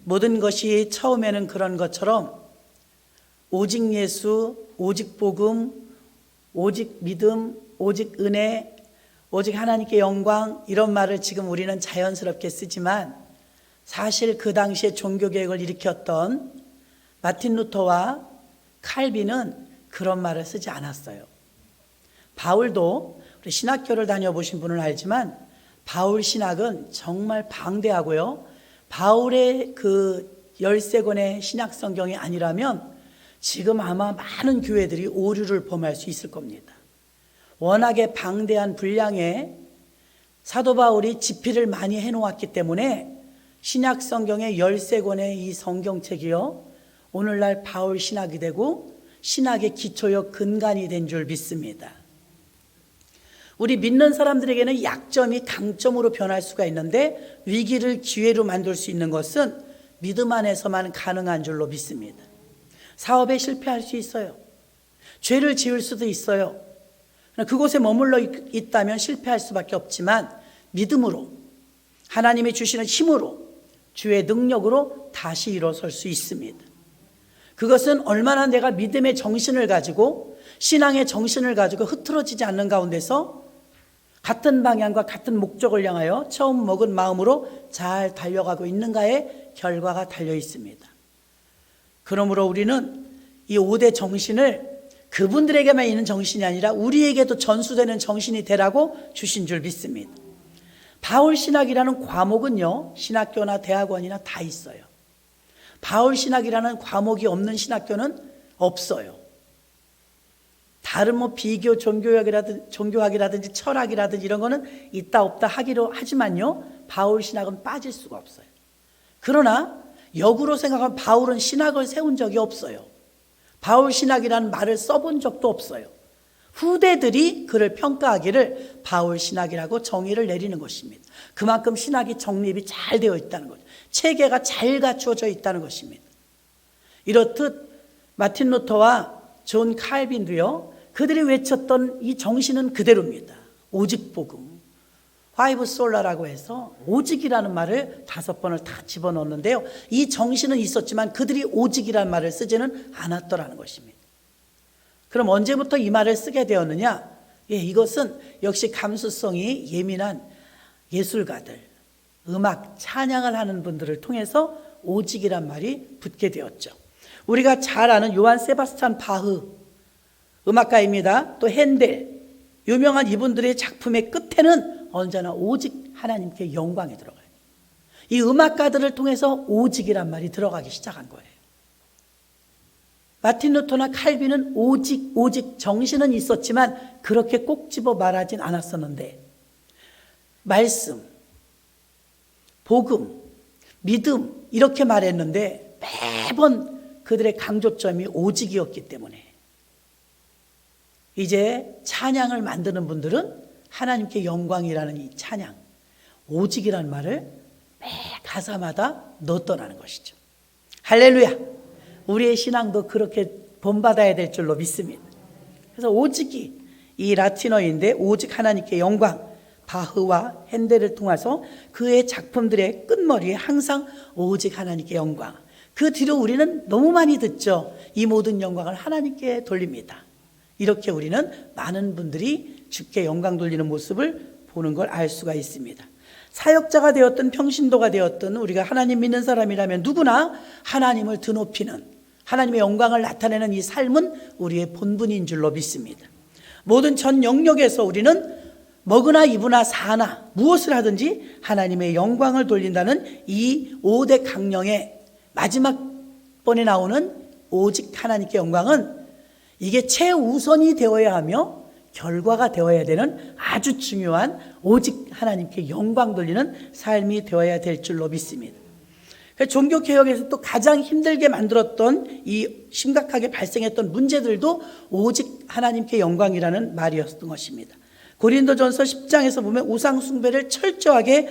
모든 것이 처음에는 그런 것처럼 오직 예수, 오직 복음, 오직 믿음, 오직 은혜, 오직 하나님께 영광, 이런 말을 지금 우리는 자연스럽게 쓰지만 사실 그 당시에 종교개혁을 일으켰던 마틴 루터와 칼빈은 그런 말을 쓰지 않았어요. 바울도, 우리 신학교를 다녀보신 분은 알지만 바울 신학은 정말 방대하고요, 바울의 그 13권의 신약 성경이 아니라면 지금 아마 많은 교회들이 오류를 범할 수 있을 겁니다. 워낙에 방대한 분량의 사도 바울이 집필을 많이 해놓았기 때문에 신약 성경의 13권의 이 성경책이요, 오늘날 바울 신학이 되고 신학의 기초요 근간이 된 줄 믿습니다. 우리 믿는 사람들에게는 약점이 강점으로 변할 수가 있는데 위기를 기회로 만들 수 있는 것은 믿음 안에서만 가능한 줄로 믿습니다. 사업에 실패할 수 있어요. 죄를 지을 수도 있어요. 그곳에 머물러 있다면 실패할 수밖에 없지만 믿음으로, 하나님이 주시는 힘으로, 주의 능력으로 다시 일어설 수 있습니다. 그것은 얼마나 내가 믿음의 정신을 가지고, 신앙의 정신을 가지고 흐트러지지 않는 가운데서 같은 방향과 같은 목적을 향하여 처음 먹은 마음으로 잘 달려가고 있는가에 결과가 달려 있습니다. 그러므로 우리는 이 5대 정신을 그분들에게만 있는 정신이 아니라 우리에게도 전수되는 정신이 되라고 주신 줄 믿습니다. 바울 신학이라는 과목은요, 신학교나 대학원이나 다 있어요. 바울 신학이라는 과목이 없는 신학교는 없어요. 다른 비교 종교학이라든지 철학이라든지 이런 거는 있다 없다 하기로 하지만요, 바울 신학은 빠질 수가 없어요. 그러나 역으로 생각하면 바울은 신학을 세운 적이 없어요. 바울 신학이라는 말을 써본 적도 없어요. 후대들이 그를 평가하기를 바울 신학이라고 정의를 내리는 것입니다. 그만큼 신학이 정립이 잘 되어 있다는 거죠. 체계가 잘 갖추어져 있다는 것입니다. 이렇듯 마틴 루터와 존 칼빈도요, 그들이 외쳤던 이 정신은 그대로입니다. 오직 복음, 파이브 솔라라고 해서 오직이라는 말을 5번을 다 집어넣었는데요, 이 정신은 있었지만 그들이 오직이라는 말을 쓰지는 않았더라는 것입니다. 그럼 언제부터 이 말을 쓰게 되었느냐? 이것은 역시 감수성이 예민한 예술가들, 음악, 찬양을 하는 분들을 통해서 오직이란 말이 붙게 되었죠. 우리가 잘 아는 요한 세바스찬 바흐 음악가입니다. 또 핸델, 유명한 이분들의 작품의 끝에는 언제나 오직 하나님께 영광이 들어가요. 이 음악가들을 통해서 오직이란 말이 들어가기 시작한 거예요. 마틴 루터나 칼빈은 오직 정신은 있었지만 그렇게 꼭 집어 말하진 않았었는데, 말씀, 복음, 믿음 이렇게 말했는데 매번 그들의 강조점이 오직이었기 때문에 이제 찬양을 만드는 분들은 하나님께 영광이라는 이 찬양, 오직이라는 말을 매 가사마다 넣었더라는 것이죠. 할렐루야! 우리의 신앙도 그렇게 본받아야 될 줄로 믿습니다. 그래서 오직이 이 라틴어인데 오직 하나님께 영광, 바흐와 핸델을 통해서 그의 작품들의 끝머리에 항상 오직 하나님께 영광. 그 뒤로 우리는 너무 많이 듣죠. 이 모든 영광을 하나님께 돌립니다. 이렇게 우리는 많은 분들이 주께 영광 돌리는 모습을 보는 걸 알 수가 있습니다. 사역자가 되었든 평신도가 되었든 우리가 하나님 믿는 사람이라면 누구나 하나님을 드높이는, 하나님의 영광을 나타내는 이 삶은 우리의 본분인 줄로 믿습니다. 모든 전 영역에서 우리는 먹으나 입으나 사나 무엇을 하든지 하나님의 영광을 돌린다는 이 5대 강령의 마지막 번에 나오는 오직 하나님께 영광은 이게 최우선이 되어야 하며 결과가 되어야 되는 아주 중요한 오직 하나님께 영광 돌리는 삶이 되어야 될 줄로 믿습니다. 종교개혁에서 또 가장 힘들게 만들었던 이 심각하게 발생했던 문제들도 오직 하나님께 영광이라는 말이었던 것입니다. 고린도전서 10장에서 보면 우상 숭배를 철저하게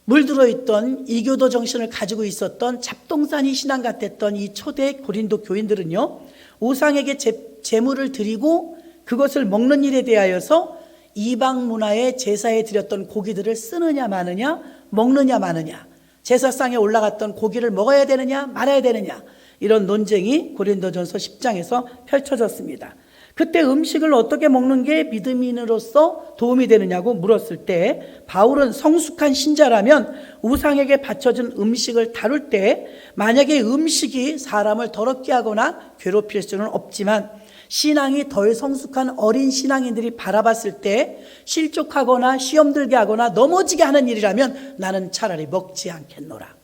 물들어 있던 이교도 정신을 가지고 있었던 잡동사니 신앙 같았던 이 초대 고린도 교인들은요, 우상에게 제물을 드리고 그것을 먹는 일에 대하여서 이방 문화의 제사에 드렸던 고기들을 쓰느냐 마느냐, 먹느냐 마느냐, 제사상에 올라갔던 고기를 먹어야 되느냐 말아야 되느냐, 이런 논쟁이 고린도전서 10장에서 펼쳐졌습니다. 그때 음식을 어떻게 먹는 게 믿음인으로서 도움이 되느냐고 물었을 때, 바울은 성숙한 신자라면 우상에게 바쳐진 음식을 다룰 때 만약에 음식이 사람을 더럽게 하거나 괴롭힐 수는 없지만, 신앙이 덜 성숙한 어린 신앙인들이 바라봤을 때 실족하거나 시험 들게 하거나 넘어지게 하는 일이라면 나는 차라리 먹지 않겠노라.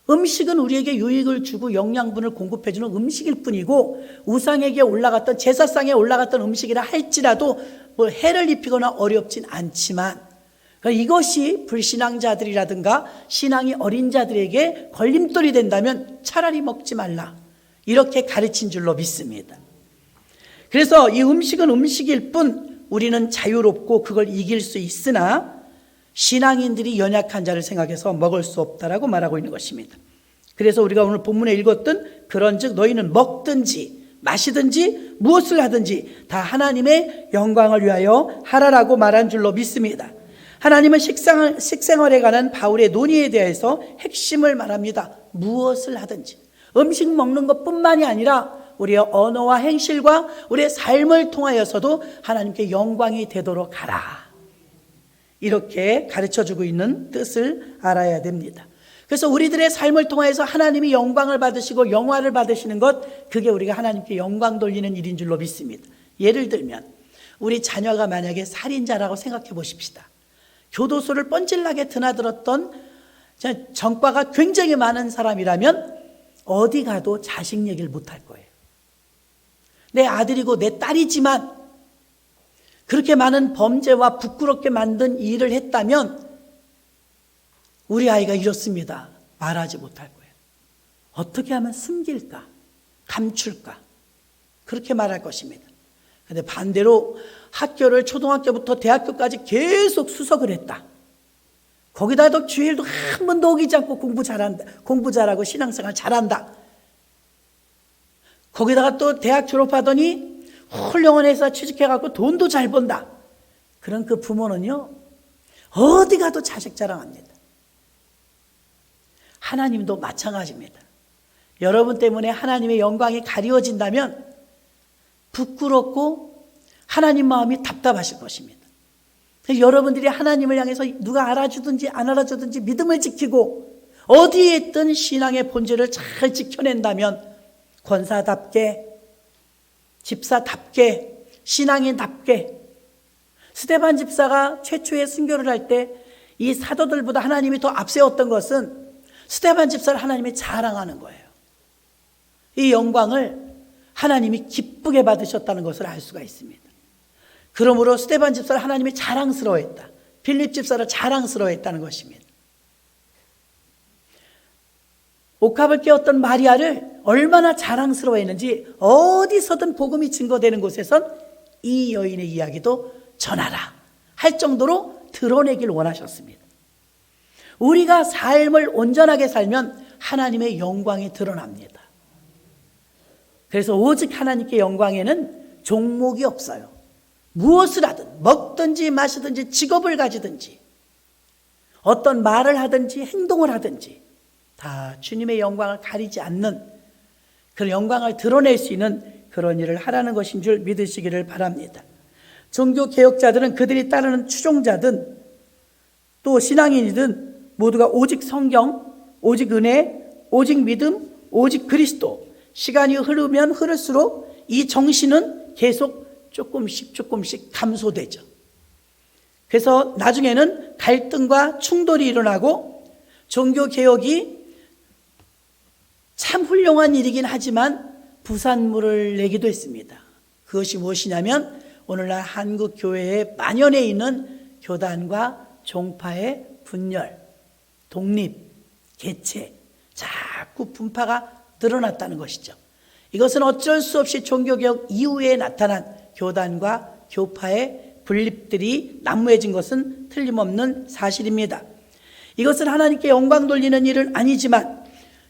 음식은 우리에게 유익을 주고 영양분을 공급해주는 음식일 뿐이고, 우상에게 올라갔던, 제사상에 올라갔던 음식이라 할지라도 뭐 해를 입히거나 어렵진 않지만, 이것이 불신앙자들이라든가 신앙이 어린 자들에게 걸림돌이 된다면 차라리 먹지 말라, 이렇게 가르친 줄로 믿습니다. 그래서 이 음식은 음식일 뿐 우리는 자유롭고 그걸 이길 수 있으나 신앙인들이 연약한 자를 생각해서 먹을 수 없다라고 말하고 있는 것입니다. 그래서 우리가 오늘 본문에 읽었던 그런즉 너희는 먹든지 마시든지 무엇을 하든지 다 하나님의 영광을 위하여 하라라고 말한 줄로 믿습니다. 하나님은 식생활에 관한 바울의 논의에 대해서 핵심을 말합니다. 무엇을 하든지, 음식 먹는 것뿐만이 아니라 우리의 언어와 행실과 우리의 삶을 통하여서도 하나님께 영광이 되도록 하라, 이렇게 가르쳐주고 있는 뜻을 알아야 됩니다. 그래서 우리들의 삶을 통해서 하나님이 영광을 받으시고 영화를 받으시는 것, 그게 우리가 하나님께 영광 돌리는 일인 줄로 믿습니다. 예를 들면 우리 자녀가 만약에 살인자라고 생각해 보십시다. 교도소를 뻔질나게 드나들었던 전과가 굉장히 많은 사람이라면 어디 가도 자식 얘기를 못할 거예요. 내 아들이고 내 딸이지만 그렇게 많은 범죄와 부끄럽게 만든 일을 했다면 우리 아이가 이렇습니다, 말하지 못할 거예요. 어떻게 하면 숨길까, 감출까, 그렇게 말할 것입니다. 그런데 반대로 학교를 초등학교부터 대학교까지 계속 수석을 했다. 거기다도 주일도 한 번도 어기지 않고 공부 잘하고 신앙생활 잘한다. 거기다가 또 대학 졸업하더니 훌륭한 회사 취직해갖고 돈도 잘 번다. 그런 그 부모는요, 어디 가도 자식 자랑합니다. 하나님도 마찬가지입니다. 여러분 때문에 하나님의 영광이 가리워진다면 부끄럽고 하나님 마음이 답답하실 것입니다. 여러분들이 하나님을 향해서 누가 알아주든지 안 알아주든지 믿음을 지키고 어디에 있든 신앙의 본질을 잘 지켜낸다면 권사답게, 집사답게, 신앙인답게, 스데반 집사가 최초의 순교를 할 때 이 사도들보다 하나님이 더 앞세웠던 것은 스데반 집사를 하나님이 자랑하는 거예요. 이 영광을 하나님이 기쁘게 받으셨다는 것을 알 수가 있습니다. 그러므로 스데반 집사를 하나님이 자랑스러워했다. 빌립 집사를 자랑스러워했다는 것입니다. 옥합을 깨웠던 마리아를 얼마나 자랑스러워했는지 어디서든 복음이 증거되는 곳에선 이 여인의 이야기도 전하라 할 정도로 드러내길 원하셨습니다. 우리가 삶을 온전하게 살면 하나님의 영광이 드러납니다. 그래서 오직 하나님께 영광에는 종목이 없어요. 무엇을 하든, 먹든지 마시든지 직업을 가지든지 어떤 말을 하든지 행동을 하든지 다 주님의 영광을 가리지 않는 그런 영광을 드러낼 수 있는 그런 일을 하라는 것인 줄 믿으시기를 바랍니다. 종교개혁자들은 그들이 따르는 추종자든 또 신앙인이든 모두가 오직 성경, 오직 은혜, 오직 믿음, 오직 그리스도, 시간이 흐르면 흐를수록 이 정신은 계속 조금씩 감소되죠. 그래서 나중에는 갈등과 충돌이 일어나고 종교개혁이 참 훌륭한 일이긴 하지만 부산물을 내기도 했습니다. 그것이 무엇이냐면 오늘날 한국 교회에 만연해 있는 교단과 종파의 분열, 독립, 개체, 자꾸 분파가 늘어났다는 것이죠. 이것은 어쩔 수 없이 종교개혁 이후에 나타난 교단과 교파의 분립들이 난무해진 것은 틀림없는 사실입니다. 이것은 하나님께 영광 돌리는 일은 아니지만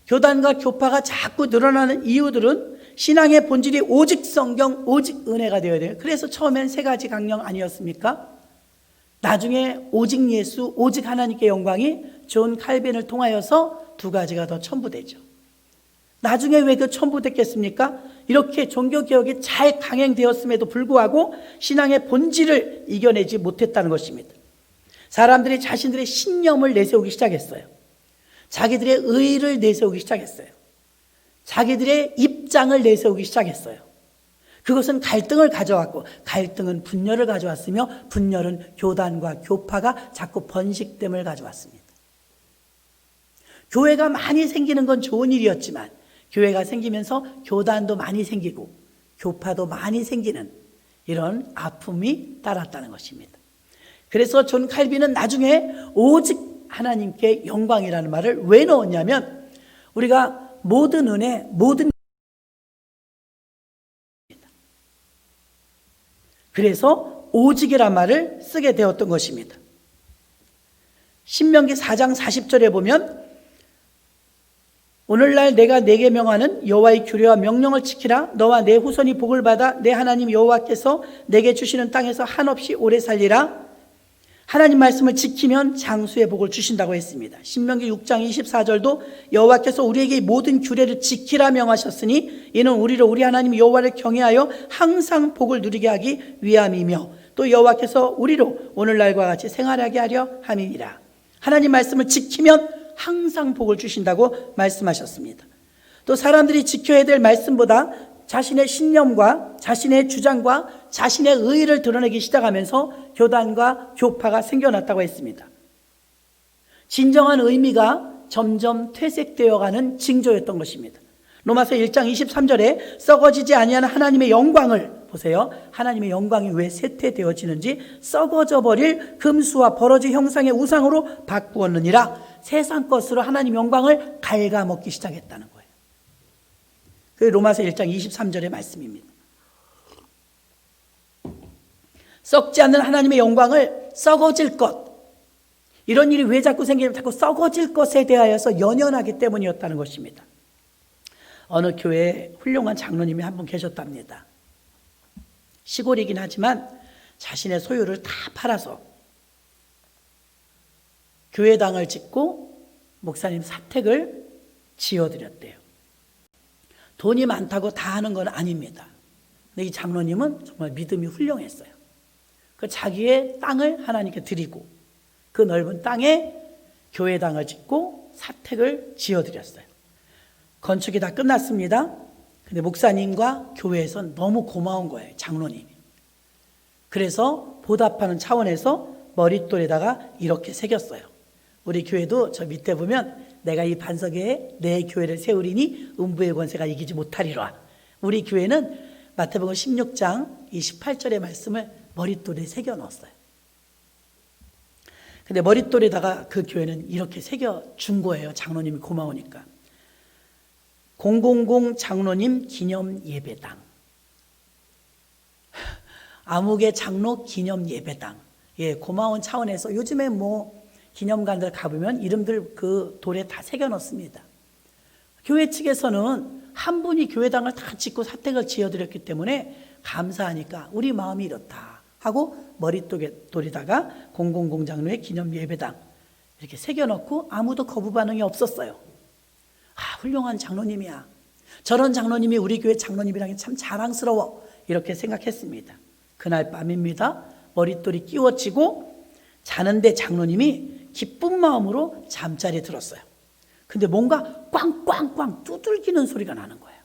교단과 교파가 자꾸 늘어나는 이유들은 신앙의 본질이 오직 성경, 오직 은혜가 되어야 돼요. 그래서 처음엔 3가지 강령 아니었습니까? 나중에 오직 예수, 오직 하나님께 영광이 존 칼빈을 통하여서 두 가지가 더 첨부되죠. 나중에 왜 그 첨부됐겠습니까? 이렇게 종교개혁이 잘 강행되었음에도 불구하고 신앙의 본질을 이겨내지 못했다는 것입니다. 사람들이 자신들의 신념을 내세우기 시작했어요. 자기들의 의의를 내세우기 시작했어요. 자기들의 입장을 내세우기 시작했어요. 그것은 갈등을 가져왔고, 갈등은 분열을 가져왔으며, 분열은 교단과 교파가 자꾸 번식됨을 가져왔습니다. 교회가 많이 생기는 건 좋은 일이었지만, 교회가 생기면서 교단도 많이 생기고 교파도 많이 생기는 이런 아픔이 따랐다는 것입니다. 그래서 존 칼빈은 나중에 오직 하나님께 영광이라는 말을 왜 넣었냐면, 우리가 모든 은혜, 모든 그래서 오직이란 말을 쓰게 되었던 것입니다. 신명기 4장 40절에 보면, 오늘날 내가 내게 명하는 여호와의 규례와 명령을 지키라. 너와 내 후손이 복을 받아 내 하나님 여호와께서 내게 주시는 땅에서 한없이 오래 살리라. 하나님 말씀을 지키면 장수의 복을 주신다고 했습니다. 신명기 6장 24절도 여호와께서 우리에게 모든 규례를 지키라 명하셨으니 이는 우리를 우리 하나님 여호와를 경외하여 항상 복을 누리게 하기 위함이며, 또 여호와께서 우리로 오늘날과 같이 생활하게 하려 함이니라. 하나님 말씀을 지키면 항상 복을 주신다고 말씀하셨습니다. 또 사람들이 지켜야 될 말씀보다 자신의 신념과 자신의 주장과 자신의 의의를 드러내기 시작하면서 교단과 교파가 생겨났다고 했습니다. 진정한 의미가 점점 퇴색되어가는 징조였던 것입니다. 로마서 1장 23절에 썩어지지 아니하는 하나님의 영광을 보세요. 하나님의 영광이 왜 쇠퇴되어지는지, 썩어져 버릴 금수와 버러지 형상의 우상으로 바꾸었느니라. 세상 것으로 하나님 영광을 갉아먹기 시작했다는 거예요. 그게 로마서 1장 23절의 말씀입니다. 썩지 않는 하나님의 영광을 썩어질 것, 이런 일이 왜 자꾸 생기냐면 자꾸 썩어질 것에 대하여서 연연하기 때문이었다는 것입니다. 어느 교회에 훌륭한 장로님이 한 분 계셨답니다. 시골이긴 하지만 자신의 소유를 다 팔아서 교회당을 짓고 목사님 사택을 지어드렸대요. 돈이 많다고 다 하는 건 아닙니다. 근데 이 장로님은 정말 믿음이 훌륭했어요. 그 자기의 땅을 하나님께 드리고 그 넓은 땅에 교회당을 짓고 사택을 지어드렸어요. 건축이 다 끝났습니다. 근데 목사님과 교회에선 너무 고마운 거예요, 장로님이. 그래서 보답하는 차원에서 머릿돌에다가 이렇게 새겼어요. 우리 교회도 저 밑에 보면 내가 이 반석에 내 교회를 세우리니 음부의 권세가 이기지 못하리라. 우리 교회는 마태복음 16장 28절의 말씀을 머릿돌에 새겨 넣었어요. 근데 머릿돌에다가 그 교회는 이렇게 새겨 준 거예요. 장로님이 고마우니까. 000 장로님 기념 예배당. 아무개 장로 기념 예배당. 예, 고마운 차원에서 요즘에 뭐 기념관들 가보면 이름들 그 돌에 다 새겨 놓습니다. 교회 측에서는 한 분이 교회당을 다 짓고 사택을 지어드렸기 때문에 감사하니까 우리 마음이 이렇다 하고 머릿돌에다가 000 장로의 기념 예배당 이렇게 새겨 놓고 아무도 거부 반응이 없었어요. 아, 훌륭한 장로님이야. 저런 장로님이 우리 교회 장로님이라니 참 자랑스러워. 이렇게 생각했습니다. 그날 밤입니다. 머릿돌이 끼워지고 자는데 장로님이 기쁜 마음으로 잠자리에 들었어요. 근데 뭔가 꽝꽝꽝 두들기는 소리가 나는 거예요.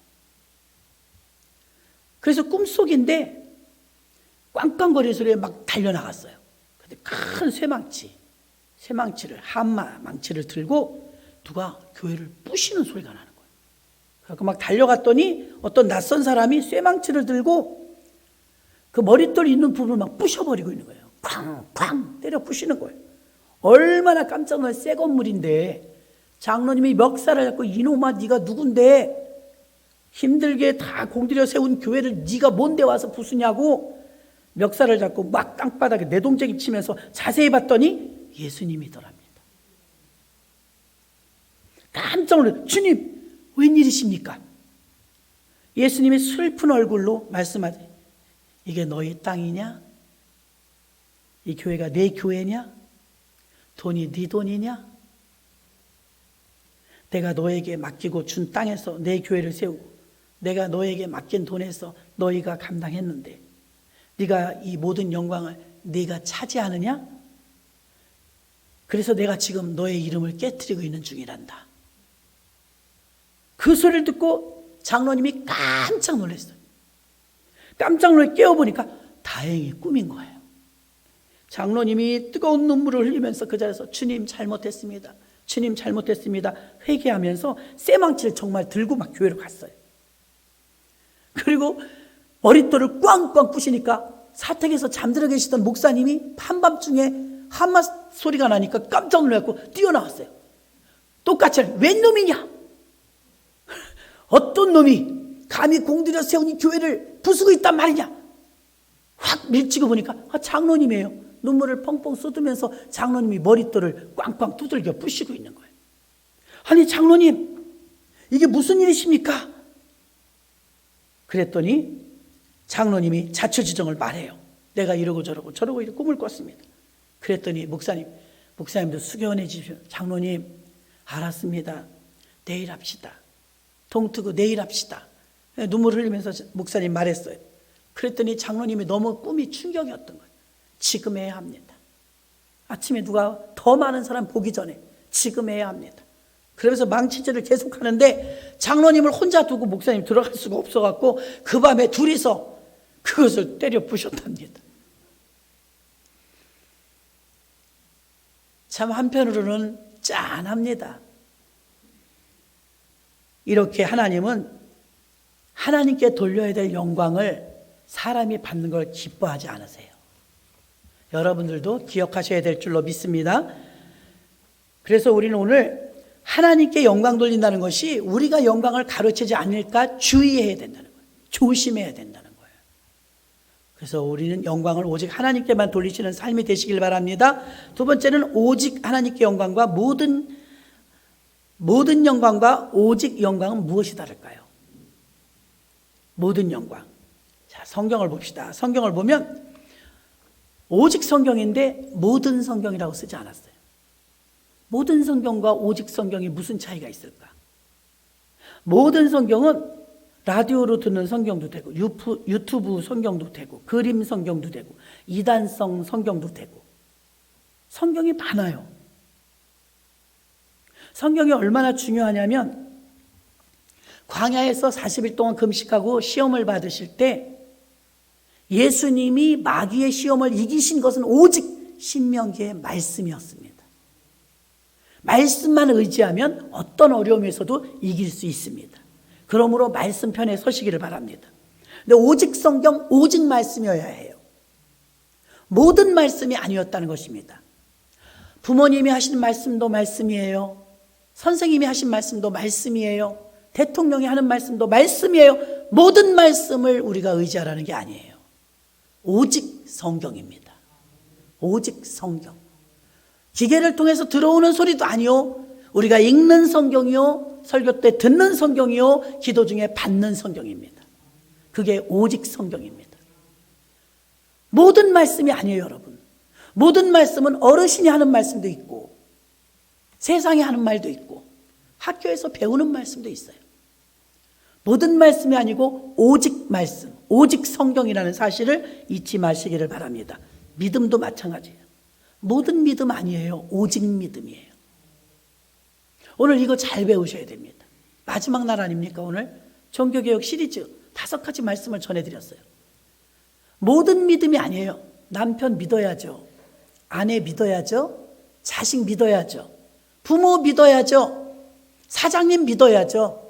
그래서 꿈속인데 꽝꽝거리는 소리에 막 달려나갔어요. 근데 큰 쇠망치를 한마망치를 들고 누가 교회를 부시는 소리가 나는 거예요. 그래서 막 달려갔더니 어떤 낯선 사람이 쇠망치를 들고 그 머릿돌 있는 부분을 막 부셔버리고 있는 거예요. 쾅쾅 때려 부시는 거예요. 얼마나 깜짝 놀란 새 건물인데 장로님이 멱살을 잡고 이놈아 네가 누군데 힘들게 다 공들여 세운 교회를 네가 뭔데 와서 부수냐고 멱살을 잡고 막 땅바닥에 내동쟁이 치면서 자세히 봤더니 예수님이더랍니다. 깜짝 놀랐어요. 주님 웬일이십니까? 예수님이 슬픈 얼굴로 말씀하세요. 이게 너희 땅이냐? 이 교회가 내 교회냐? 돈이 네 돈이냐? 내가 너에게 맡기고 준 땅에서 내 교회를 세우고 내가 너에게 맡긴 돈에서 너희가 감당했는데 네가 이 모든 영광을 네가 차지하느냐? 그래서 내가 지금 너의 이름을 깨트리고 있는 중이란다. 그 소리를 듣고 장로님이 깜짝 놀랐어요. 깜짝 놀라 깨어보니까 다행히 꿈인 거예요. 장로님이 뜨거운 눈물을 흘리면서 그 자리에서 주님 잘못했습니다. 주님 잘못했습니다. 회개하면서 쇠망치를 정말 들고 막 교회로 갔어요. 그리고 머릿돌을 꽝꽝 부시니까 사택에서 잠들어 계시던 목사님이 한밤중에 한마 소리가 나니까 깜짝 놀랐고 뛰어나왔어요. 똑같이 웬 놈이냐? 어떤 놈이 감히 공들여 세운 이 교회를 부수고 있단 말이냐? 확 밀치고 보니까 장로님이에요. 눈물을 펑펑 쏟으면서 장로님이 머릿돌을 꽝꽝 두들겨 부시고 있는 거예요. 아니 장로님, 이게 무슨 일이십니까? 그랬더니 장로님이 자초지종을 말해요. 내가 이러고 저러고 이렇게 꿈을 꿨습니다. 그랬더니 목사님도 수견해 주십시오. 장로님, 알았습니다. 내일 합시다. 동트고 내일 합시다. 눈물 흘리면서 목사님 말했어요. 그랬더니 장로님이 너무 꿈이 충격이었던 거예요. 지금 해야 합니다. 아침에 누가 더 많은 사람 보기 전에 지금 해야 합니다. 그러면서 망치질을 계속 하는데 장로님을 혼자 두고 목사님 들어갈 수가 없어갖고 그 밤에 둘이서 그것을 때려 부셨답니다. 참 한편으로는 짠합니다. 이렇게 하나님은 하나님께 돌려야 될 영광을 사람이 받는 걸 기뻐하지 않으세요. 여러분들도 기억하셔야 될 줄로 믿습니다. 그래서 우리는 오늘 하나님께 영광 돌린다는 것이 우리가 영광을 가르치지 않을까 주의해야 된다는 거예요. 조심해야 된다는 거예요. 그래서 우리는 영광을 오직 하나님께만 돌리시는 삶이 되시길 바랍니다. 두 번째는 오직 하나님께 영광과 모든 영광과 오직 영광은 무엇이 다를까요? 모든 영광. 자, 성경을 봅시다. 성경을 보면 오직 성경인데 모든 성경이라고 쓰지 않았어요. 모든 성경과 오직 성경이 무슨 차이가 있을까? 모든 성경은 라디오로 듣는 성경도 되고 유튜브 성경도 되고 그림 성경도 되고 이단성 성경도 되고 성경이 많아요. 성경이 얼마나 중요하냐면 광야에서 40일 동안 금식하고 시험을 받으실 때 예수님이 마귀의 시험을 이기신 것은 오직 신명기의 말씀이었습니다. 말씀만 의지하면 어떤 어려움에서도 이길 수 있습니다. 그러므로 말씀 편에 서시기를 바랍니다. 근데 오직 성경, 오직 말씀이어야 해요. 모든 말씀이 아니었다는 것입니다. 부모님이 하신 말씀도 말씀이에요. 선생님이 하신 말씀도 말씀이에요. 대통령이 하는 말씀도 말씀이에요. 모든 말씀을 우리가 의지하라는 게 아니에요. 오직 성경입니다. 오직 성경. 기계를 통해서 들어오는 소리도 아니요. 우리가 읽는 성경이요. 설교 때 듣는 성경이요. 기도 중에 받는 성경입니다. 그게 오직 성경입니다. 모든 말씀이 아니에요, 여러분. 모든 말씀은 어르신이 하는 말씀도 있고 세상에 하는 말도 있고 학교에서 배우는 말씀도 있어요. 모든 말씀이 아니고 오직 말씀, 오직 성경이라는 사실을 잊지 마시기를 바랍니다. 믿음도 마찬가지예요. 모든 믿음 아니에요. 오직 믿음이에요. 오늘 이거 잘 배우셔야 됩니다. 마지막 날 아닙니까? 오늘 종교개혁 시리즈 5가지 말씀을 전해드렸어요. 모든 믿음이 아니에요. 남편 믿어야죠. 아내 믿어야죠. 자식 믿어야죠. 부모 믿어야죠. 사장님 믿어야죠.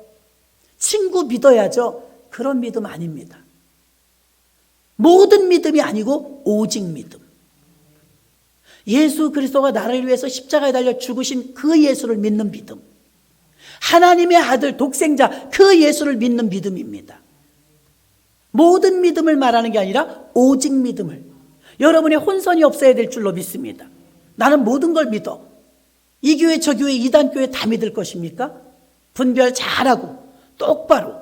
친구 믿어야죠. 그런 믿음 아닙니다. 모든 믿음이 아니고 오직 믿음. 예수 그리스도가 나를 위해서 십자가에 달려 죽으신 그 예수를 믿는 믿음. 하나님의 아들 독생자 그 예수를 믿는 믿음입니다. 모든 믿음을 말하는 게 아니라 오직 믿음을. 여러분의 혼선이 없어야 될 줄로 믿습니다. 나는 모든 걸 믿어. 이 교회 저 교회 이단 교회 다 믿을 것입니까? 분별 잘하고 똑바로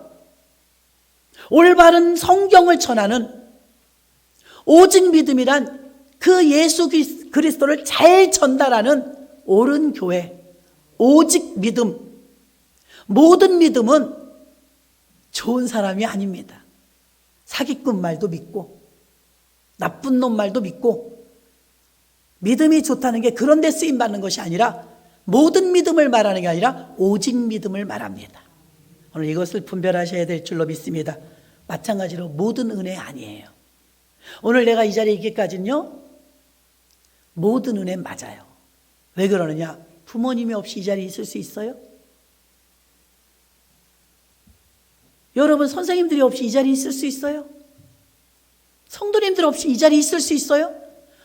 올바른 성경을 전하는 오직 믿음이란 그 예수 그리스도를 잘 전달하는 옳은 교회, 오직 믿음, 모든 믿음은 좋은 사람이 아닙니다. 사기꾼 말도 믿고 나쁜 놈 말도 믿고, 믿음이 좋다는 게 그런 데 쓰임받는 것이 아니라 모든 믿음을 말하는 게 아니라 오직 믿음을 말합니다. 오늘 이것을 분별하셔야 될 줄로 믿습니다. 마찬가지로 모든 은혜 아니에요. 오늘 내가 이 자리에 있기까지는요, 모든 은혜 맞아요. 왜 그러느냐? 부모님이 없이 이 자리에 있을 수 있어요? 여러분 선생님들이 없이 이 자리에 있을 수 있어요? 성도님들 없이 이 자리에 있을 수 있어요?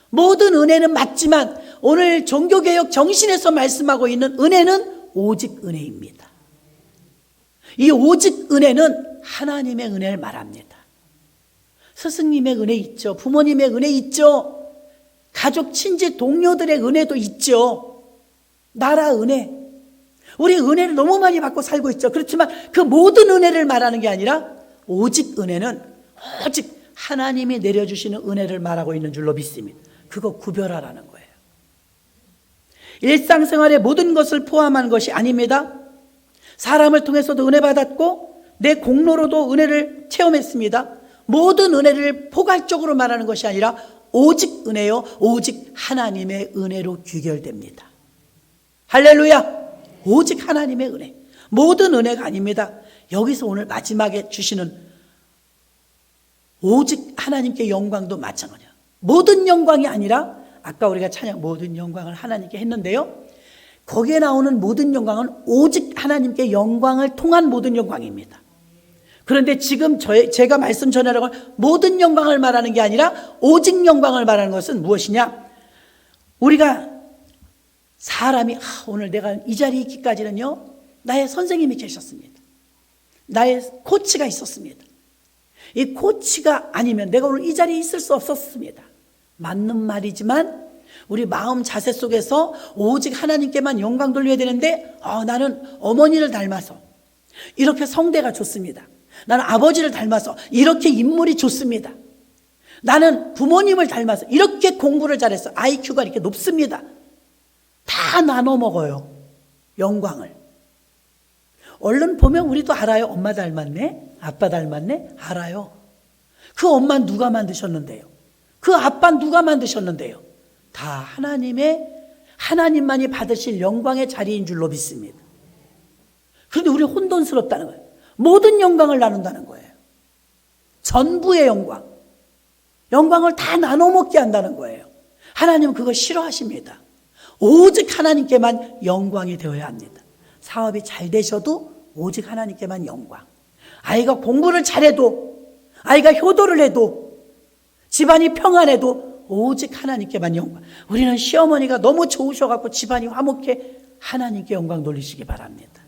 모든 은혜는 맞지만 오늘 종교개혁 정신에서 말씀하고 있는 은혜는 오직 은혜입니다. 이 오직 은혜는 하나님의 은혜를 말합니다. 스승님의 은혜 있죠. 부모님의 은혜 있죠. 가족, 친지, 동료들의 은혜도 있죠. 나라 은혜. 우리 은혜를 너무 많이 받고 살고 있죠. 그렇지만 그 모든 은혜를 말하는 게 아니라 오직 은혜는 오직 하나님이 내려주시는 은혜를 말하고 있는 줄로 믿습니다. 그거 구별하라는 거예요. 일상생활의 모든 것을 포함한 것이 아닙니다. 사람을 통해서도 은혜 받았고 내 공로로도 은혜를 체험했습니다. 모든 은혜를 포괄적으로 말하는 것이 아니라 오직 은혜요, 오직 하나님의 은혜로 귀결됩니다. 할렐루야! 오직 하나님의 은혜, 모든 은혜가 아닙니다. 여기서 오늘 마지막에 주시는 오직 하나님께 영광도 마찬가지예요. 모든 영광이 아니라 아까 우리가 찬양 모든 영광을 하나님께 했는데요, 거기에 나오는 모든 영광은 오직 하나님께 영광을 통한 모든 영광입니다. 그런데 지금 제가 말씀 전하려고 하는 모든 영광을 말하는 게 아니라 오직 영광을 말하는 것은 무엇이냐? 우리가 사람이 오늘 내가 이 자리에 있기까지는요, 나의 선생님이 계셨습니다. 나의 코치가 있었습니다. 이 코치가 아니면 내가 오늘 이 자리에 있을 수 없었습니다. 맞는 말이지만 우리 마음 자세 속에서 오직 하나님께만 영광 돌려야 되는데 나는 어머니를 닮아서 이렇게 성대가 좋습니다. 나는 아버지를 닮아서 이렇게 인물이 좋습니다. 나는 부모님을 닮아서 이렇게 공부를 잘해서 IQ가 이렇게 높습니다. 다 나눠 먹어요. 영광을. 얼른 보면 우리도 알아요. 엄마 닮았네, 아빠 닮았네, 알아요. 그 엄마는 누가 만드셨는데요? 그 아빠는 누가 만드셨는데요? 다 하나님만이 받으실 영광의 자리인 줄로 믿습니다. 그런데 우리 혼돈스럽다는 거예요. 모든 영광을 나눈다는 거예요. 전부의 영광을 다 나눠 먹게 한다는 거예요. 하나님은 그거 싫어하십니다. 오직 하나님께만 영광이 되어야 합니다. 사업이 잘 되셔도 오직 하나님께만 영광. 아이가 공부를 잘해도, 아이가 효도를 해도, 집안이 평안해도 오직 하나님께만 영광. 우리는 시어머니가 너무 좋으셔갖고 집안이 화목해, 하나님께 영광 돌리시기 바랍니다.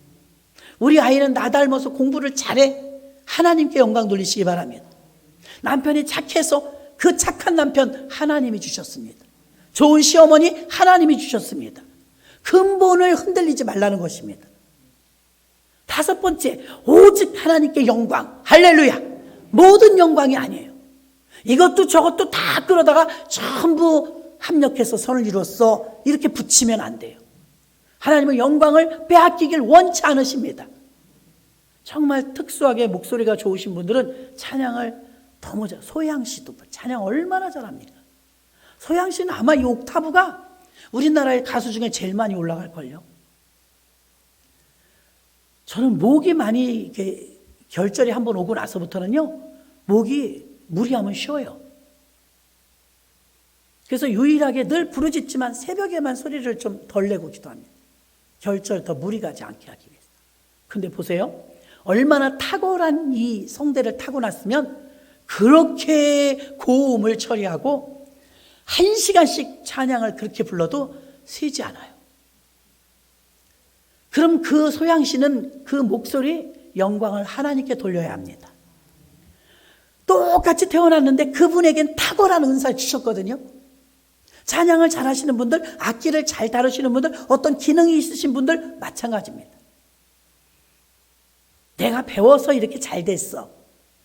우리 아이는 나 닮아서 공부를 잘해, 하나님께 영광 돌리시기 바랍니다. 남편이 착해서 그 착한 남편 하나님이 주셨습니다. 좋은 시어머니 하나님이 주셨습니다. 근본을 흔들리지 말라는 것입니다. 5번째, 오직 하나님께 영광. 할렐루야. 모든 영광이 아니에요. 이것도 저것도 다 끌어다가 전부 합력해서 선을 이뤘어, 이렇게 붙이면 안 돼요. 하나님은 영광을 빼앗기길 원치 않으십니다. 정말 특수하게 목소리가 좋으신 분들은 찬양을 너무 잘, 소양 씨도 찬양 얼마나 잘합니까? 소양 씨는 아마 이 옥타브가 우리나라의 가수 중에 제일 많이 올라갈걸요. 저는 목이 많이 이렇게 결절이 한번 오고 나서부터는요, 목이 무리하면 쉬어요. 그래서 유일하게 늘 부르짖지만 새벽에만 소리를 좀 덜 내고 기도합니다. 결절 더 무리 가지 않게 하기 위해서. 근데 보세요. 얼마나 탁월한 이 성대를 타고났으면 그렇게 고음을 처리하고 1시간씩 찬양을 그렇게 불러도 쉬지 않아요. 그럼 그 소양 씨는 그 목소리 영광을 하나님께 돌려야 합니다. 똑같이 태어났는데 그분에겐 탁월한 은사를 주셨거든요. 찬양을 잘하시는 분들, 악기를 잘 다루시는 분들, 어떤 기능이 있으신 분들 마찬가지입니다. 내가 배워서 이렇게 잘 됐어,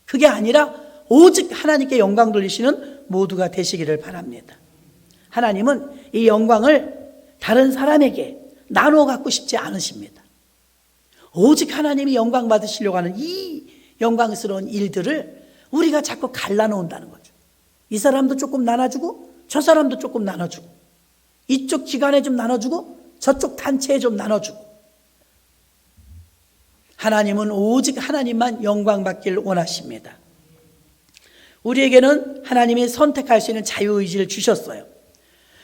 그게 아니라 오직 하나님께 영광 돌리시는 모두가 되시기를 바랍니다. 하나님은 이 영광을 다른 사람에게 나눠 갖고 싶지 않으십니다. 오직 하나님이 영광 받으시려고 하는 이 영광스러운 일들을 우리가 자꾸 갈라놓는다는 거죠. 이 사람도 조금 나눠주고 저 사람도 조금 나눠주고 이쪽 기관에 좀 나눠주고 저쪽 단체에 좀 나눠주고. 하나님은 오직 하나님만 영광 받기를 원하십니다. 우리에게는 하나님이 선택할 수 있는 자유의지를 주셨어요.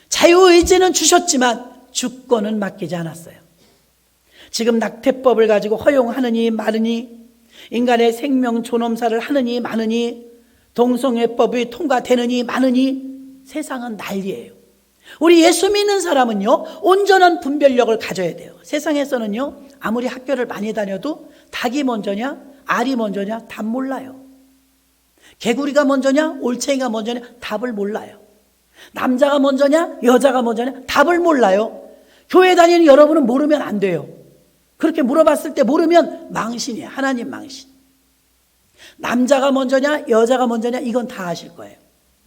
자유의지는 주셨지만 주권은 맡기지 않았어요. 지금 낙태법을 가지고 허용하느니 마느니, 인간의 생명 존엄사를 하느니 마느니, 동성애법이 통과되느니 마느니, 세상은 난리예요. 우리 예수 믿는 사람은요, 온전한 분별력을 가져야 돼요. 세상에서는요, 아무리 학교를 많이 다녀도 닭이 먼저냐 알이 먼저냐 답 몰라요. 개구리가 먼저냐 올챙이가 먼저냐 답을 몰라요. 남자가 먼저냐 여자가 먼저냐 답을 몰라요. 교회 다니는 여러분은 모르면 안 돼요. 그렇게 물어봤을 때 모르면 망신이에요. 하나님 망신. 남자가 먼저냐 여자가 먼저냐 이건 다 아실 거예요.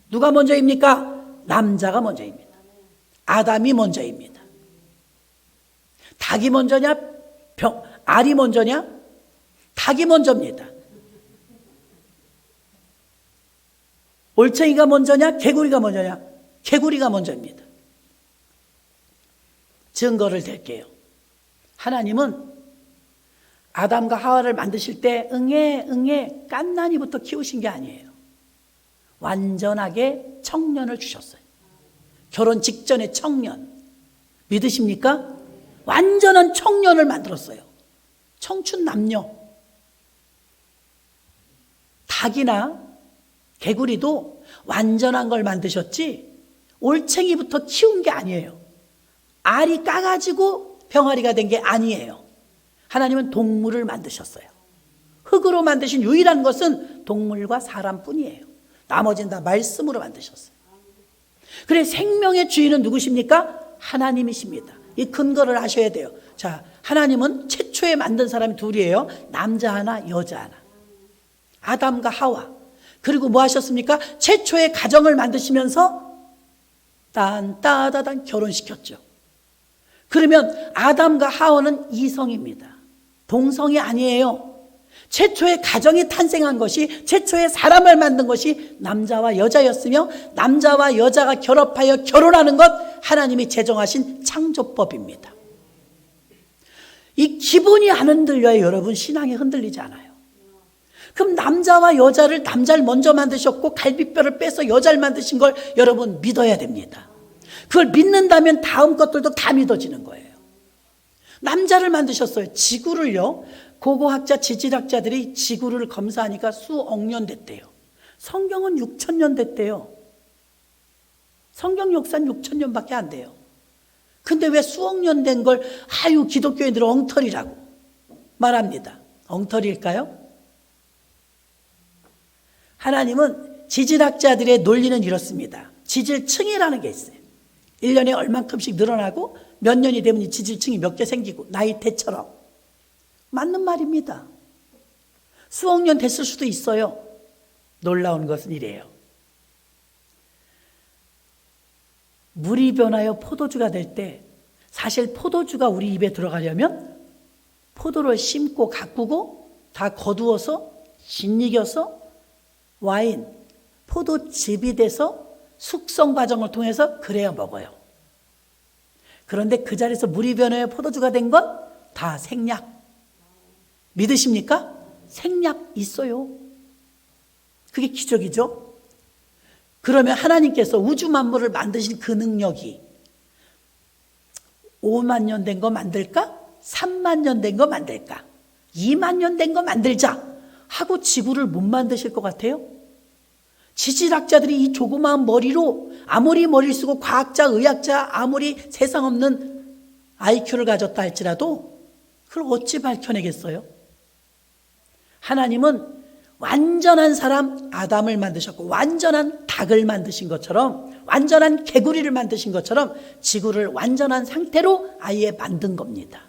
누가 먼저입니까? 남자가 먼저입니다. 아담이 먼저입니다. 닭이 먼저냐 알이 먼저냐? 닭이 먼저입니다. 올챙이가 먼저냐 개구리가 먼저냐? 개구리가 먼저입니다. 증거를 댈게요. 하나님은 아담과 하와를 만드실 때 응애 깐난이부터 키우신 게 아니에요. 완전하게 청년을 주셨어요. 결혼 직전에 청년. 믿으십니까? 완전한 청년을 만들었어요. 청춘 남녀. 닭이나 개구리도 완전한 걸 만드셨지 올챙이부터 키운 게 아니에요. 알이 까가지고 병아리가 된 게 아니에요. 하나님은 동물을 만드셨어요. 흙으로 만드신 유일한 것은 동물과 사람뿐이에요. 나머지는 다 말씀으로 만드셨어요. 그래 생명의 주인은 누구십니까? 하나님이십니다. 이 근거를 아셔야 돼요. 자, 하나님은 최초에 만든 사람이 둘이에요. 남자 하나 여자 하나. 아담과 하와. 그리고 뭐 하셨습니까? 최초의 가정을 만드시면서 딴따다단 결혼시켰죠. 그러면 아담과 하와는 이성입니다. 동성이 아니에요. 최초의 가정이 탄생한 것이, 최초의 사람을 만든 것이 남자와 여자였으며 남자와 여자가 결합하여 결혼하는 것 하나님이 제정하신 창조법입니다. 이 기본이 안 흔들려야 여러분 신앙이 흔들리지 않아요. 그럼 남자와 여자를 남자를 먼저 만드셨고 갈비뼈를 빼서 여자를 만드신 걸 여러분 믿어야 됩니다. 그걸 믿는다면 다음 것들도 다 믿어지는 거예요. 남자를 만드셨어요. 지구를요. 고고학자 지질학자들이 지구를 검사하니까 수억 년 됐대요. 성경은 6,000년 됐대요. 성경 역사는 6,000년밖에 안 돼요. 근데 왜 수억 년 된 걸 기독교인들은 엉터리라고 말합니다. 엉터리일까요? 하나님은 지질학자들의 논리는 이렇습니다. 지질층이라는 게 있어요. 1년에 얼만큼씩 늘어나고 몇 년이 되면 이 지질층이 몇 개 생기고 나이대처럼. 맞는 말입니다. 수억 년 됐을 수도 있어요. 놀라운 것은 이래요. 물이 변하여 포도주가 될 때 사실 포도주가 우리 입에 들어가려면 포도를 심고 가꾸고 다 거두어서 짓이겨서 와인, 포도즙이 돼서 숙성 과정을 통해서 그래야 먹어요. 그런데 그 자리에서 물이 변하여 포도주가 된 건 다 생략. 믿으십니까? 생략 있어요. 그게 기적이죠. 그러면 하나님께서 우주 만물을 만드신 그 능력이 5만 년 된 거 만들까? 3만 년 된 거 만들까? 2만 년 된 거 만들자 하고 지구를 못 만드실 것 같아요? 지질학자들이 이 조그마한 머리로 아무리 머리를 쓰고 과학자, 의학자 아무리 세상 없는 IQ를 가졌다 할지라도 그걸 어찌 밝혀내겠어요? 하나님은 완전한 사람 아담을 만드셨고 완전한 닭을 만드신 것처럼 완전한 개구리를 만드신 것처럼 지구를 완전한 상태로 아예 만든 겁니다.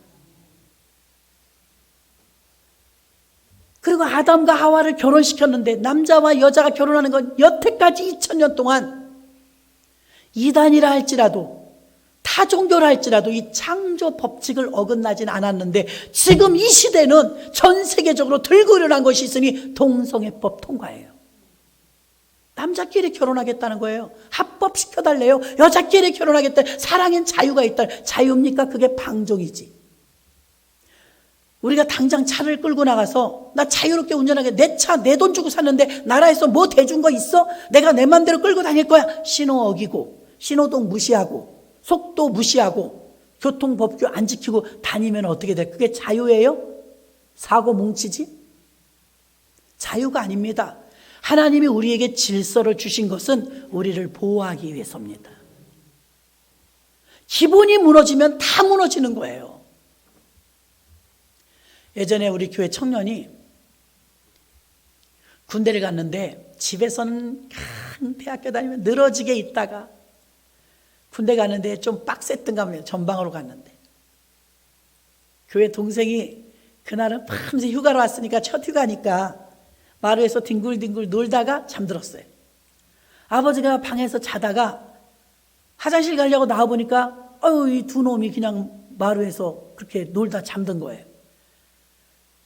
그리고 아담과 하와를 결혼시켰는데 남자와 여자가 결혼하는 건 여태까지 2000년 동안 이단이라 할지라도 타 종교를 할지라도 이 창조 법칙을 어긋나진 않았는데 지금 이 시대는 전 세계적으로 들고 일어난 것이 있으니 동성애법 통과예요. 남자끼리 결혼하겠다는 거예요. 합법시켜달래요. 여자끼리 결혼하겠다. 사랑엔 자유가 있다. 자유입니까? 그게 방종이지. 우리가 당장 차를 끌고 나가서 나 자유롭게 운전하게, 내 차 내 돈 주고 샀는데 나라에서 뭐 대준 거 있어? 내가 내 맘대로 끌고 다닐 거야. 신호 어기고 신호등 무시하고 속도 무시하고 교통법규 안 지키고 다니면 어떻게 돼? 그게 자유예요? 사고 뭉치지? 자유가 아닙니다. 하나님이 우리에게 질서를 주신 것은 우리를 보호하기 위해서입니다. 기본이 무너지면 다 무너지는 거예요. 예전에 우리 교회 청년이 군대를 갔는데 집에서는 한 대학교 다니면 늘어지게 있다가 군대 가는데 좀 빡셌던가 보면 전방으로 갔는데 교회 동생이 그날은 밤새 휴가로 왔으니까 첫 휴가니까 마루에서 뒹굴뒹굴 놀다가 잠들었어요. 아버지가 방에서 자다가 화장실 가려고 나와보니까 이 두 놈이 그냥 마루에서 그렇게 놀다 잠든 거예요.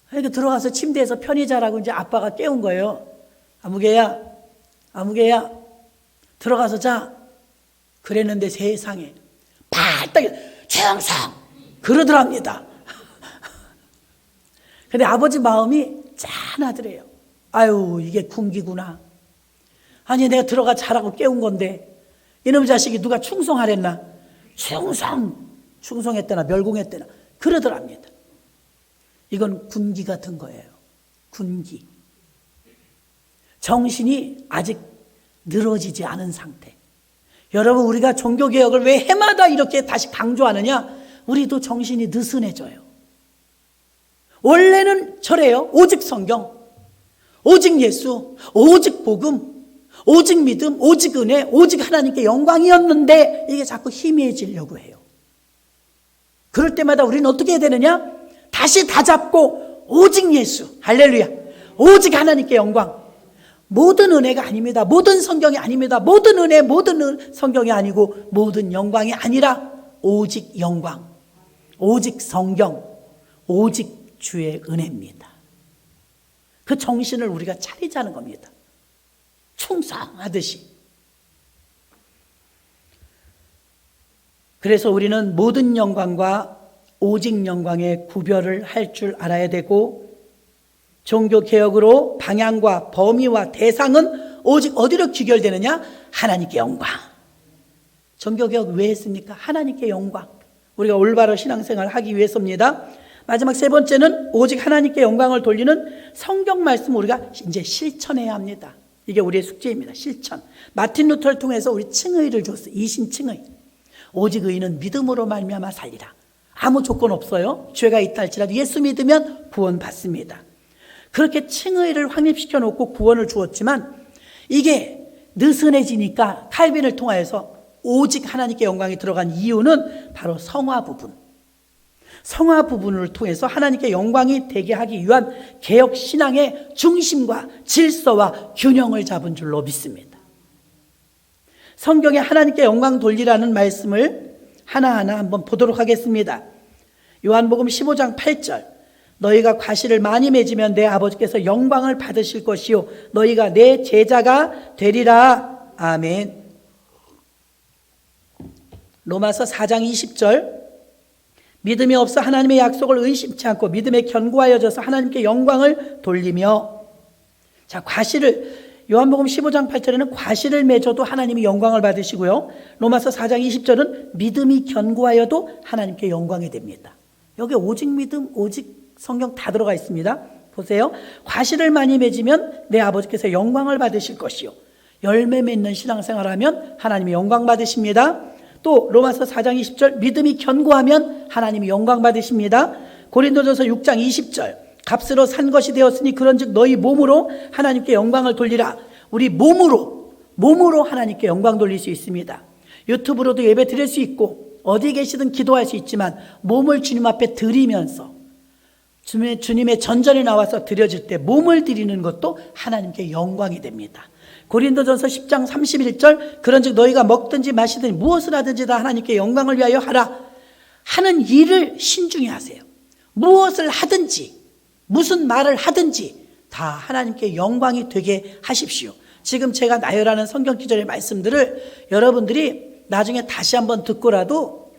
그러니까 들어가서 침대에서 편히 자라고 이제 아빠가 깨운 거예요. 아무개야, 아무개야, 들어가서 자. 그랬는데 세상에 발딱 최영상 그러더랍니다. 근데 아버지 마음이 짠하더래요. 아유, 이게 군기구나. 아니, 내가 들어가 자라고 깨운 건데 이놈 자식이 누가 충성하랬나? 충성했대나 멸공했대나 그러더랍니다. 이건 군기 같은 거예요. 군기. 정신이 아직 늘어지지 않은 상태. 여러분, 우리가 종교개혁을 왜 해마다 이렇게 다시 강조하느냐? 우리도 정신이 느슨해져요. 원래는 저래요. 오직 성경, 오직 예수, 오직 복음, 오직 믿음, 오직 은혜, 오직 하나님께 영광이었는데 이게 자꾸 희미해지려고 해요. 그럴 때마다 우리는 어떻게 해야 되느냐? 다시 다 잡고 오직 예수, 할렐루야, 오직 하나님께 영광. 모든 은혜가 아닙니다. 모든 성경이 아닙니다. 모든 은혜, 모든 성경이 아니고 모든 영광이 아니라 오직 영광, 오직 성경, 오직 주의 은혜입니다. 그 정신을 우리가 차리자는 겁니다. 충성하듯이. 그래서 우리는 모든 영광과 오직 영광의 구별을 할 줄 알아야 되고, 종교개혁으로 방향과 범위와 대상은 오직 어디로 귀결되느냐? 하나님께 영광. 종교개혁 왜 했습니까? 하나님께 영광. 우리가 올바른 신앙생활을 하기 위해서입니다. 마지막 세 번째는 오직 하나님께 영광을 돌리는 성경 말씀을 우리가 이제 실천해야 합니다. 이게 우리의 숙제입니다. 실천. 마틴 루터를 통해서 우리 칭의를 줬어요. 이신 칭의. 오직 의인은 믿음으로 말미암아 살리라. 아무 조건 없어요. 죄가 있다 할지라도 예수 믿으면 구원 받습니다. 그렇게 칭의를 확립시켜 놓고 구원을 주었지만 이게 느슨해지니까 칼빈을 통하여서 오직 하나님께 영광이 들어간 이유는 바로 성화 부분. 성화 부분을 통해서 하나님께 영광이 되게 하기 위한 개혁 신앙의 중심과 질서와 균형을 잡은 줄로 믿습니다. 성경에 하나님께 영광 돌리라는 말씀을 하나하나 한번 보도록 하겠습니다. 요한복음 15장 8절. 너희가 과실을 많이 맺으면 내 아버지께서 영광을 받으실 것이요 너희가 내 제자가 되리라. 아멘. 로마서 4장 20절. 믿음이 없어 하나님의 약속을 의심치 않고 믿음에 견고하여져서 하나님께 영광을 돌리며. 자, 과실을, 요한복음 15장 8절에는 과실을 맺어도 하나님이 영광을 받으시고요, 로마서 4장 20절은 믿음이 견고하여도 하나님께 영광이 됩니다. 여기 오직 믿음, 오직 성경 다 들어가 있습니다. 보세요. 과실을 많이 맺으면 내 아버지께서 영광을 받으실 것이요 열매 맺는 신앙생활하면 하나님이 영광 받으십니다. 또 로마서 4장 20절 믿음이 견고하면 하나님이 영광 받으십니다. 고린도전서 6장 20절 값으로 산 것이 되었으니 그런즉 너희 몸으로 하나님께 영광을 돌리라. 우리 몸으로 하나님께 영광 돌릴 수 있습니다. 유튜브로도 예배 드릴 수 있고 어디 계시든 기도할 수 있지만 몸을 주님 앞에 드리면서 주님의 전전에 나와서 드려질 때 몸을 드리는 것도 하나님께 영광이 됩니다. 고린도전서 10장 31절 그런즉 너희가 먹든지 마시든지 무엇을 하든지 다 하나님께 영광을 위하여 하라. 하는 일을 신중히 하세요. 무엇을 하든지 무슨 말을 하든지 다 하나님께 영광이 되게 하십시오. 지금 제가 나열하는 성경 기절의 말씀들을 여러분들이 나중에 다시 한번 듣고라도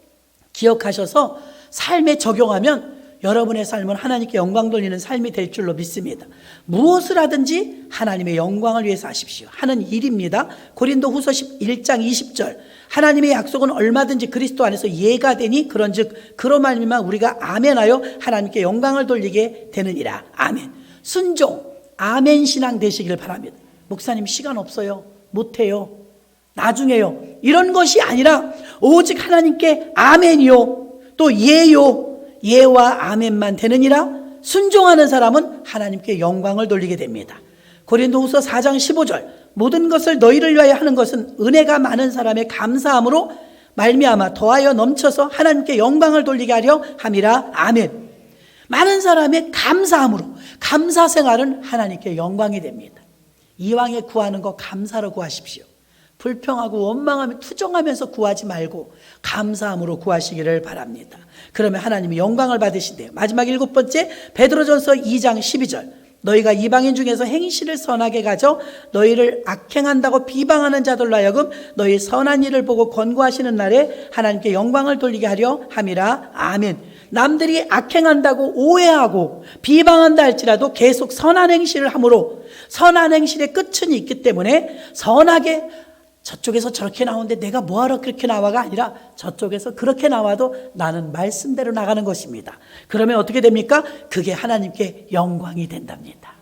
기억하셔서 삶에 적용하면 여러분의 삶은 하나님께 영광 돌리는 삶이 될 줄로 믿습니다. 무엇을 하든지 하나님의 영광을 위해서 하십시오. 하는 일입니다. 고린도후서 1장 20절 하나님의 약속은 얼마든지 그리스도 안에서 예가 되니 그런즉 그로 말미암아 우리가 아멘하여 하나님께 영광을 돌리게 되느니라. 아멘. 순종 아멘 신앙 되시길 바랍니다. 목사님 시간 없어요. 못해요. 나중에요. 이런 것이 아니라 오직 하나님께 아멘이요 또 예요 예와 아멘만 되느니라. 순종하는 사람은 하나님께 영광을 돌리게 됩니다. 고린도후서 4장 15절 모든 것을 너희를 위하여 하는 것은 은혜가 많은 사람의 감사함으로 말미암아 더하여 넘쳐서 하나님께 영광을 돌리게 하려 함이라. 아멘. 많은 사람의 감사함으로 감사 생활은 하나님께 영광이 됩니다. 이왕에 구하는 거 감사로 구하십시오. 불평하고 원망하며 투정하면서 구하지 말고 감사함으로 구하시기를 바랍니다. 그러면 하나님이 영광을 받으신대요. 마지막 7번째 베드로전서 2장 12절 너희가 이방인 중에서 행실을 선하게 가져 너희를 악행한다고 비방하는 자들로 하여금 너희 선한 일을 보고 권고하시는 날에 하나님께 영광을 돌리게 하려 함이라. 아멘. 남들이 악행한다고 오해하고 비방한다 할지라도 계속 선한 행실을 함으로 선한 행실의 끝은 있기 때문에 선하게 저쪽에서 저렇게 나오는데 내가 뭐하러 그렇게 나와가 아니라 저쪽에서 그렇게 나와도 나는 말씀대로 나가는 것입니다. 그러면 어떻게 됩니까? 그게 하나님께 영광이 된답니다.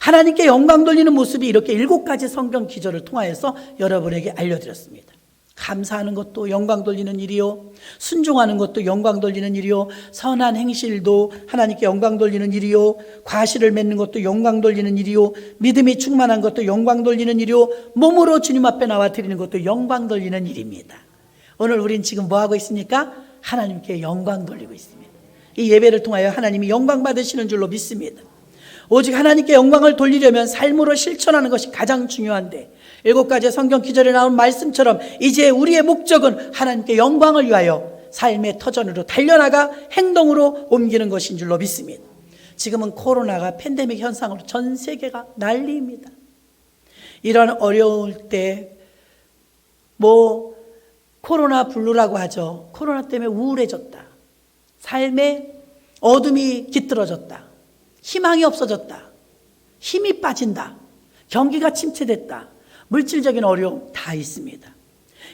하나님께 영광 돌리는 모습이 이렇게 7가지 성경 기절을 통하여서 여러분에게 알려드렸습니다. 감사하는 것도 영광 돌리는 일이요, 순종하는 것도 영광 돌리는 일이요, 선한 행실도 하나님께 영광 돌리는 일이요, 과실을 맺는 것도 영광 돌리는 일이요, 믿음이 충만한 것도 영광 돌리는 일이요, 몸으로 주님 앞에 나와 드리는 것도 영광 돌리는 일입니다. 오늘 우린 지금 뭐 하고 있습니까? 하나님께 영광 돌리고 있습니다. 이 예배를 통하여 하나님이 영광 받으시는 줄로 믿습니다. 오직 하나님께 영광을 돌리려면 삶으로 실천하는 것이 가장 중요한데 7가지 성경 기절에 나온 말씀처럼 이제 우리의 목적은 하나님께 영광을 위하여 삶의 터전으로 달려나가 행동으로 옮기는 것인 줄로 믿습니다. 지금은 코로나가 팬데믹 현상으로 전 세계가 난리입니다. 이런 어려울 때 코로나 블루라고 하죠. 코로나 때문에 우울해졌다. 삶에 어둠이 깃들어졌다. 희망이 없어졌다. 힘이 빠진다. 경기가 침체됐다. 물질적인 어려움 다 있습니다.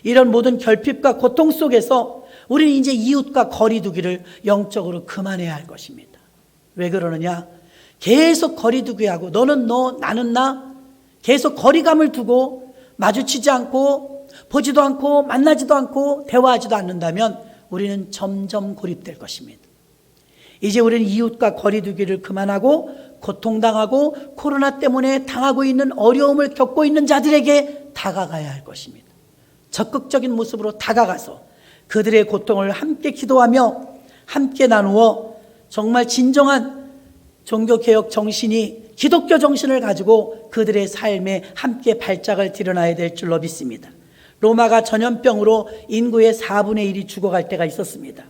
이런 모든 결핍과 고통 속에서 우리는 이제 이웃과 거리 두기를 영적으로 그만해야 할 것입니다. 왜 그러느냐? 계속 거리 두기 하고 너는 너 나는 나 계속 거리감을 두고 마주치지 않고 보지도 않고 만나지도 않고 대화하지도 않는다면 우리는 점점 고립될 것입니다. 이제 우리는 이웃과 거리 두기를 그만하고 고통당하고 코로나 때문에 당하고 있는 어려움을 겪고 있는 자들에게 다가가야 할 것입니다. 적극적인 모습으로 다가가서 그들의 고통을 함께 기도하며 함께 나누어 정말 진정한 종교개혁 정신이 기독교 정신을 가지고 그들의 삶에 함께 발작을 드러나야 될 줄로 믿습니다. 로마가 전염병으로 인구의 4분의 1이 죽어갈 때가 있었습니다.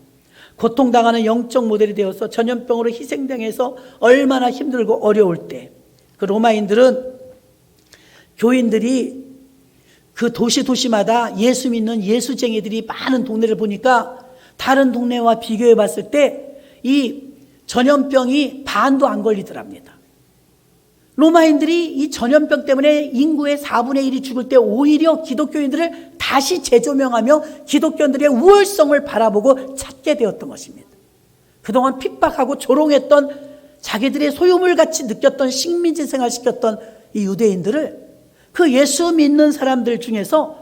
고통당하는 영적 모델이 되어서 전염병으로 희생당해서 얼마나 힘들고 어려울 때 그 로마인들은 교인들이 그 도시마다 예수 믿는 예수쟁이들이 많은 동네를 보니까 다른 동네와 비교해 봤을 때 이 전염병이 반도 안 걸리더랍니다. 로마인들이 이 전염병 때문에 인구의 4분의 1이 죽을 때 오히려 기독교인들을 다시 재조명하며 기독교인들의 우월성을 바라보고 찾게 되었던 것입니다. 그동안 핍박하고 조롱했던 자기들의 소유물같이 느꼈던 식민지 생활 시켰던 이 유대인들을 그 예수 믿는 사람들 중에서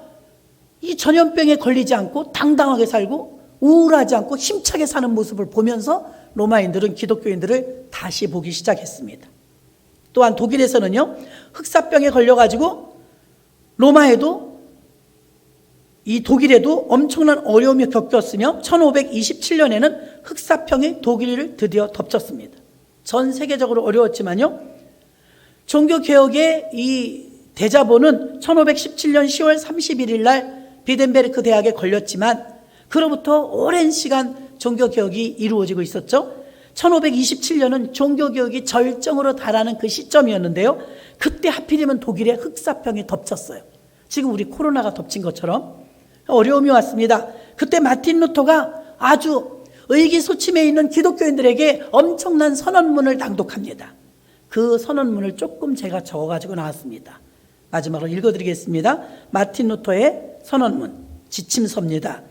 이 전염병에 걸리지 않고 당당하게 살고 우울하지 않고 힘차게 사는 모습을 보면서 로마인들은 기독교인들을 다시 보기 시작했습니다. 또한 독일에서는요, 흑사병에 걸려가지고 로마에도 이 독일에도 엄청난 어려움을 겪었으며 1527년에는 흑사병이 독일을 드디어 덮쳤습니다. 전 세계적으로 어려웠지만요, 종교개혁의 이 대자보는 1517년 10월 31일 날 비덴베르크 대학에 걸렸지만 그로부터 오랜 시간 종교개혁이 이루어지고 있었죠. 1527년은 종교개혁이 절정으로 달하는 그 시점이었는데요. 그때 하필이면 독일의 흑사병이 덮쳤어요. 지금 우리 코로나가 덮친 것처럼 어려움이 왔습니다. 그때 마틴 루터가 아주 의기소침해 있는 기독교인들에게 엄청난 선언문을 낭독합니다. 그 선언문을 조금 제가 적어가지고 나왔습니다. 마지막으로 읽어드리겠습니다. 마틴 루터의 선언문, 지침서입니다.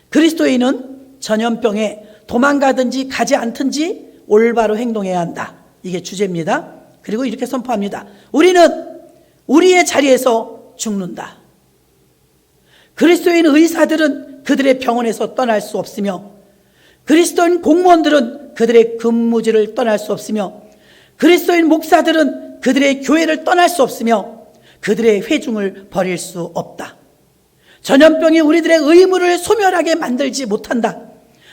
그리스도인은 전염병에 도망가든지 가지 않든지 올바로 행동해야 한다. 이게 주제입니다. 그리고 이렇게 선포합니다. 우리는 우리의 자리에서 죽는다. 그리스도인 의사들은 그들의 병원에서 떠날 수 없으며 그리스도인 공무원들은 그들의 근무지를 떠날 수 없으며 그리스도인 목사들은 그들의 교회를 떠날 수 없으며 그들의 회중을 버릴 수 없다. 전염병이 우리들의 의무를 소멸하게 만들지 못한다.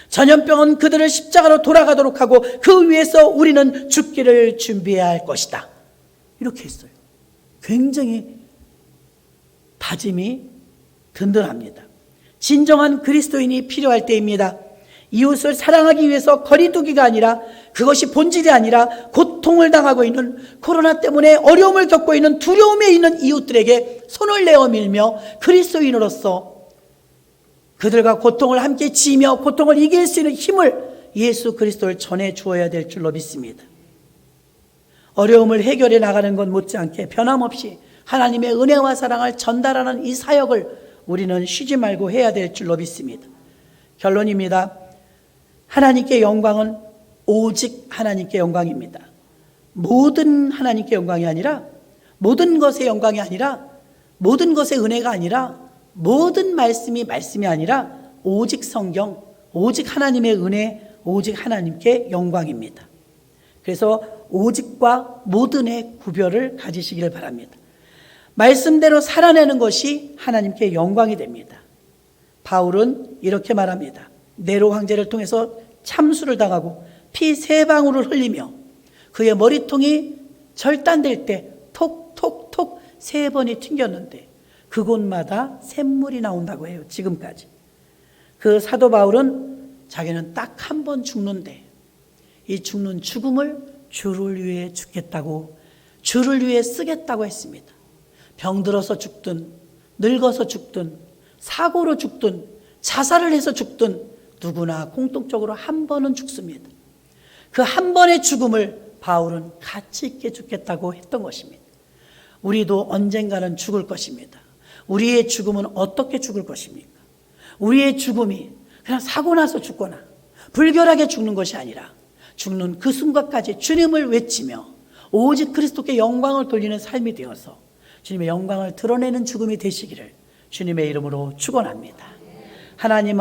전염병은 그들을 십자가로 돌아가도록 하고 그 위에서 우리는 죽기를 준비해야 할 것이다. 이렇게 했어요. 굉장히 다짐이 든든합니다. 진정한 그리스도인이 필요할 때입니다. 이웃을 사랑하기 위해서 거리두기가 아니라 그것이 본질이 아니라 고통을 당하고 있는 코로나 때문에 어려움을 겪고 있는 두려움에 있는 이웃들에게 손을 내어 밀며 그리스도인으로서 그들과 고통을 함께 지며 고통을 이길 수 있는 힘을 예수 그리스도를 전해 주어야 될 줄로 믿습니다. 어려움을 해결해 나가는 것 못지않게 변함없이 하나님의 은혜와 사랑을 전달하는 이 사역을 우리는 쉬지 말고 해야 될 줄로 믿습니다. 결론입니다. 하나님께 영광은 오직 하나님께 영광입니다. 모든 하나님께 영광이 아니라 모든 것의 영광이 아니라 모든 것의 은혜가 아니라 모든 말씀이 아니라 오직 성경, 오직 하나님의 은혜, 오직 하나님께 영광입니다. 그래서 오직과 모든의 구별을 가지시기를 바랍니다. 말씀대로 살아내는 것이 하나님께 영광이 됩니다. 바울은 이렇게 말합니다. 네로 황제를 통해서 참수를 당하고 피 3방울을 흘리며 그의 머리통이 절단될 때 톡톡톡 3번이 튕겼는데 그곳마다 샘물이 나온다고 해요. 지금까지. 그 사도 바울은 자기는 딱 한 번 죽는데 이 죽는 죽음을 주를 위해 죽겠다고, 주를 위해 쓰겠다고 했습니다. 병들어서 죽든 늙어서 죽든 사고로 죽든 자살을 해서 죽든 누구나 공통적으로 한 번은 죽습니다. 그 한 번의 죽음을 바울은 가치 있게 죽겠다고 했던 것입니다. 우리도 언젠가는 죽을 것입니다. 우리의 죽음은 어떻게 죽을 것입니까? 우리의 죽음이 그냥 사고 나서 죽거나 불결하게 죽는 것이 아니라 죽는 그 순간까지 주님을 외치며 오직 그리스도께 영광을 돌리는 삶이 되어서 주님의 영광을 드러내는 죽음이 되시기를 주님의 이름으로 축원합니다. 하나님